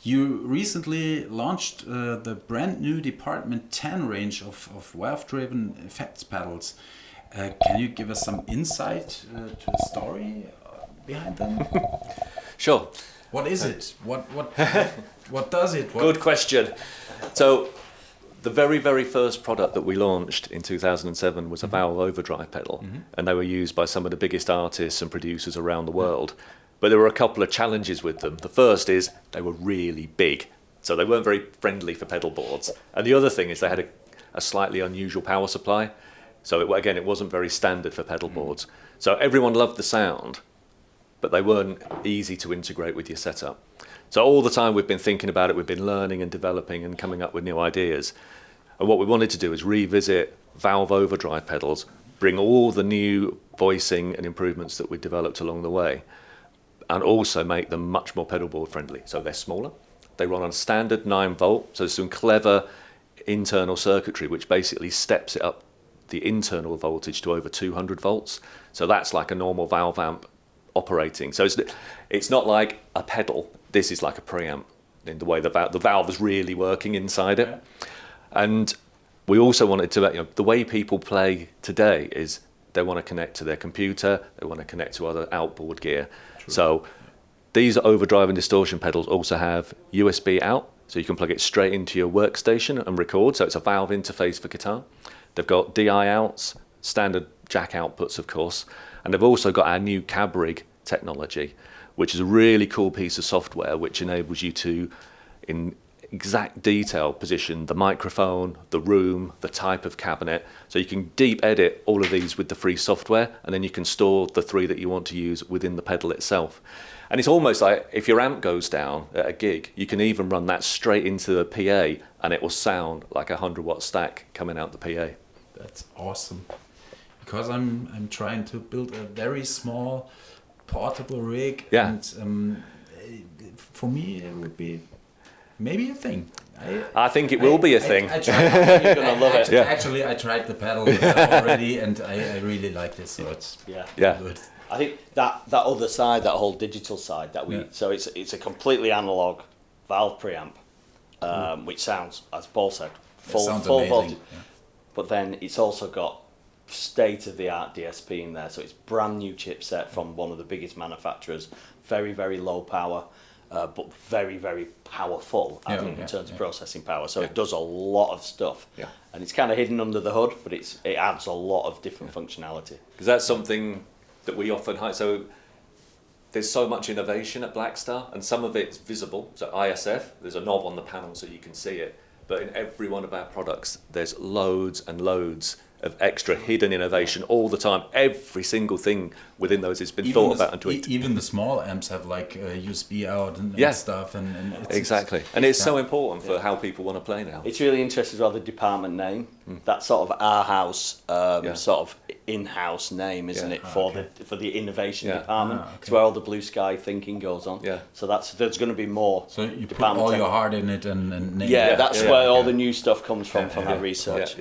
You recently launched the brand new Department 10 range of valve-driven effects pedals. Can you give us some insight to the story behind them? Sure. What is it? What does it? Good question. So, the very first product that we launched in 2007 was a valve overdrive pedal, and they were used by some of the biggest artists and producers around the world. But there were a couple of challenges with them. The first is they were really big, so they weren't very friendly for pedal boards. And the other thing is they had a slightly unusual power supply. So it wasn't very standard for pedal boards. So everyone loved the sound, but they weren't easy to integrate with your setup. So all the time we've been thinking about it, we've been learning and developing and coming up with new ideas. And what we wanted to do is revisit valve overdrive pedals, bring all the new voicing and improvements that we developed along the way, and also make them much more pedal board friendly. So they're smaller, they run on standard 9 volt, so some clever internal circuitry which basically steps it up the internal voltage to over 200 volts. So that's like a normal valve amp operating. So it's not like a pedal, this is like a preamp in the way the valve is really working inside it. And we also wanted to, the way people play today is they want to connect to their computer, they want to connect to other outboard gear. True. So these overdrive and distortion pedals also have USB out, so you can plug it straight into your workstation and record. So it's a valve interface for guitar. They've got DI outs, standard jack outputs, of course, and they've also got our new cab rig technology, which is a really cool piece of software which enables you to, in exact detail, position the microphone, the room, the type of cabinet. So you can deep edit all of these with the free software, and then you can store the 3 that you want to use within the pedal itself. And it's almost like if your amp goes down at a gig, you can even run that straight into the PA and it will sound like a 100-watt stack coming out the PA. That's awesome. Because I'm trying to build a very small portable rig, and for me it would be maybe a thing. I think it will be a thing. You're gonna love it. Actually, I tried the pedal already, and I really like this. So it's good. I think that other side, that whole digital side, so it's a completely analog valve preamp, which sounds, as Paul said, full voltage. Yeah. But then it's also got state-of-the-art DSP in there, so it's brand new chipset from one of the biggest manufacturers, very low power, but very powerful in terms of processing power. So it does a lot of stuff, and it's kind of hidden under the hood, but it adds a lot of different functionality. Because that's something that we often hide. So there's so much innovation at Blackstar, and some of it's visible. So ISF, there's a knob on the panel so you can see it. But in every one of our products, there's loads and loads of extra hidden innovation all the time. Every single thing within those has been thought about and tweaked. Even the small amps have like USB out and stuff. And it's, exactly. And it's so important for how people want to play now. It's really interesting as well, the department name. That's sort of our house, sort of in-house name, isn't it, for the innovation department. It's where all the blue sky thinking goes on. So there's going to be more. So you put all your heart in it and name it. That's where all the new stuff comes from that research.